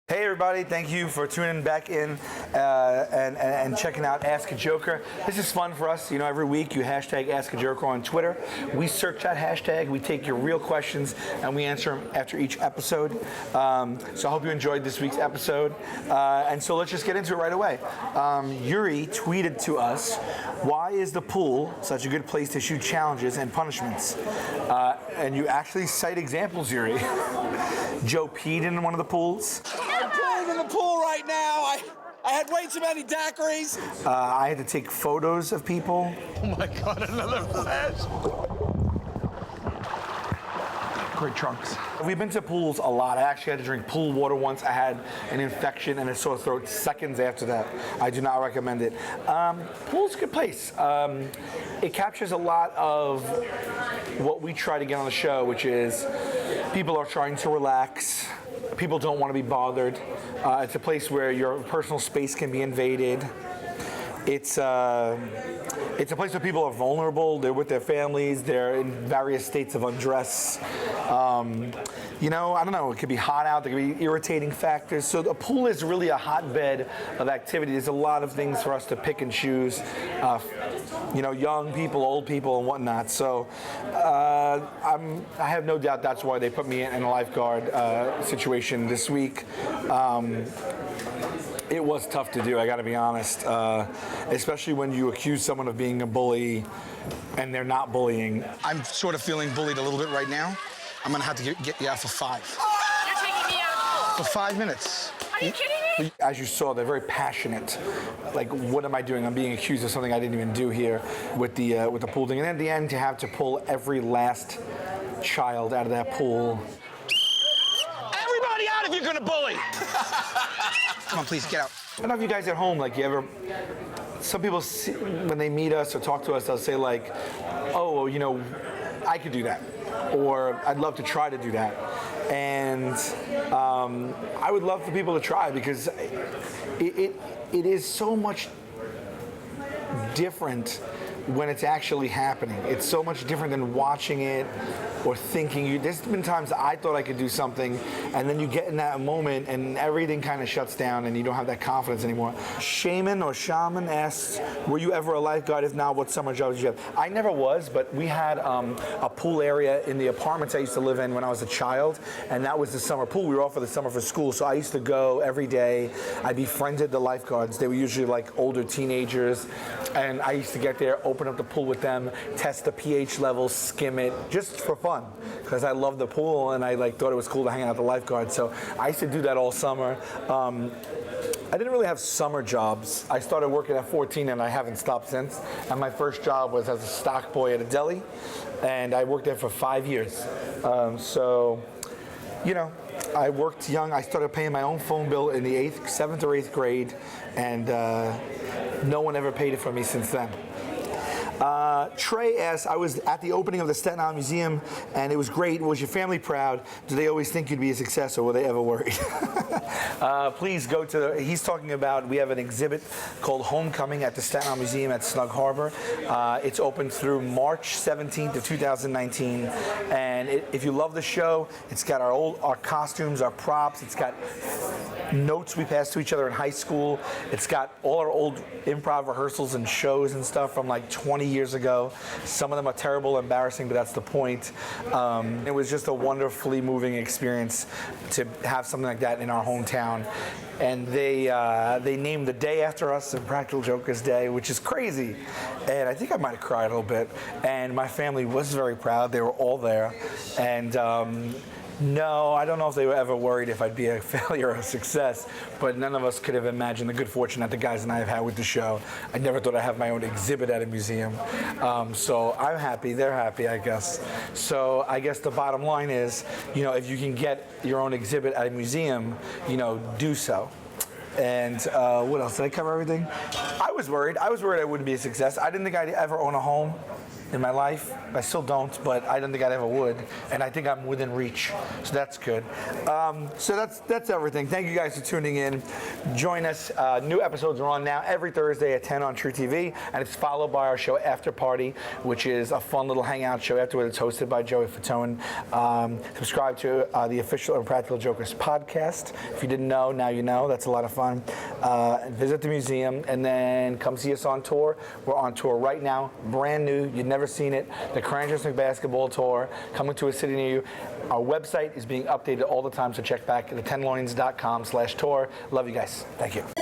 Hey everybody, thank you for tuning back in and checking out Ask a Joker. This is fun for us. You know, every week you hashtag Ask a Joker on Twitter. We search that hashtag, we take your real questions, and we answer them after each episode. So I hope you enjoyed this week's episode. And so let's just get into it right away. Yuri tweeted to us, why is the pool such a good place to shoot challenges and punishments? And you actually cite examples, Yuri. Joe peed in one of the pools. I'm peeing in the pool right now. I had way too many daiquiris. I had to take photos of people. Oh my God, another flash. Great trunks. We've been to pools a lot. I actually had to drink pool water once. I had an infection and a sore throat seconds after that. I do not recommend it. Pool's a good place. It captures a lot of what we try to get on the show, which is people are trying to relax. People don't want to be bothered. It's a place where your personal space can be invaded. It's a place where people are vulnerable. They're with their families. They're in various states of undress. You know, I don't know, it could be hot out, there could be irritating factors. So the pool is really a hotbed of activity. There's a lot of things for us to pick and choose. You know, young people, old people, and whatnot. So I have no doubt that's why they put me in a lifeguard situation this week. It was tough to do, I gotta be honest, especially when you accuse someone of being a bully and they're not bullying. I'm sort of feeling bullied a little bit right now. I'm gonna have to get you out for 5. You're taking me out. For 5 minutes. Are you kidding me? As you saw, they're very passionate. Like, what am I doing? I'm being accused of something I didn't even do here with the pool thing. And then at the end, to have to pull every last child out of that pool. Everybody out if you're gonna bully. Come on, please, get out. I don't know if you guys at home, like, you ever, some people, when they meet us or talk to us, they'll say like, oh, well, you know, I could do that. Or I'd love to try to do that. And I would love for people to try, because it is so much different when it's actually happening. It's so much different than watching it or thinking. There's been times I thought I could do something, and then you get in that moment and everything kind of shuts down and you don't have that confidence anymore. Shaman asks, were you ever a lifeguard? If not, what summer jobs did you have? I never was, but we had a pool area in the apartments I used to live in when I was a child, and that was the summer pool. We were off for the summer for school, so I used to go every day. I befriended the lifeguards. They were usually like older teenagers, and I used to get there, open up the pool with them, test the pH levels, skim it, just for fun, because I loved the pool and I thought it was cool to hang out with the lifeguard. So I used to do that all summer. I didn't really have summer jobs. I started working at 14 and I haven't stopped since. And my first job was as a stock boy at a deli, and I worked there for 5 years. So, you know, I worked young. I started paying my own phone bill in the 7th or 8th grade, and no one ever paid it for me since then. Trey asks, I was at the opening of the Staten Island Museum and it was great. Was your family proud? Do they always think you'd be a success, or were they ever worried? Please go to, he's talking about, we have an exhibit called Homecoming at the Staten Island Museum at Snug Harbor. It's open through March 17th of 2019. And if you love the show, it's got our costumes, our props, it's got notes we passed to each other in high school. It's got all our old improv rehearsals and shows and stuff from like 20 years ago. Some of them are terrible, embarrassing, but that's the point. It was just a wonderfully moving experience to have something like that in our hometown. And they named the day after us, Impractical Jokers Day, which is crazy. And I think I might have cried a little bit. And my family was very proud. They were all there. And no, I don't know if they were ever worried if I'd be a failure or a success, but none of us could have imagined the good fortune that the guys and I have had with the show. I never thought I'd have my own exhibit at a museum. So I'm happy, they're happy, I guess. So I guess the bottom line is, you know, if you can get your own exhibit at a museum, you know, do so. And what else? Did I cover everything? I was worried. I wouldn't be a success. I didn't think I'd ever own a home. in my life. I still don't, but I don't think I ever would. And I think I'm within reach, so that's good. So that's everything. Thank you guys for tuning in. Join us. New episodes are on now every Thursday at 10 on truTV, and it's followed by our show After Party, which is a fun little hangout show afterward. It's hosted by Joey Fatone. Subscribe to the official Impractical Jokers podcast. If you didn't know, now you know. That's a lot of fun. Visit the museum, and then come see us on tour. We're on tour right now, brand new. You've never seen it. The Contagious Basketball Tour, coming to a city near you. Our website is being updated all the time, so check back at the10loins.com/tour. Love you guys. Thank you.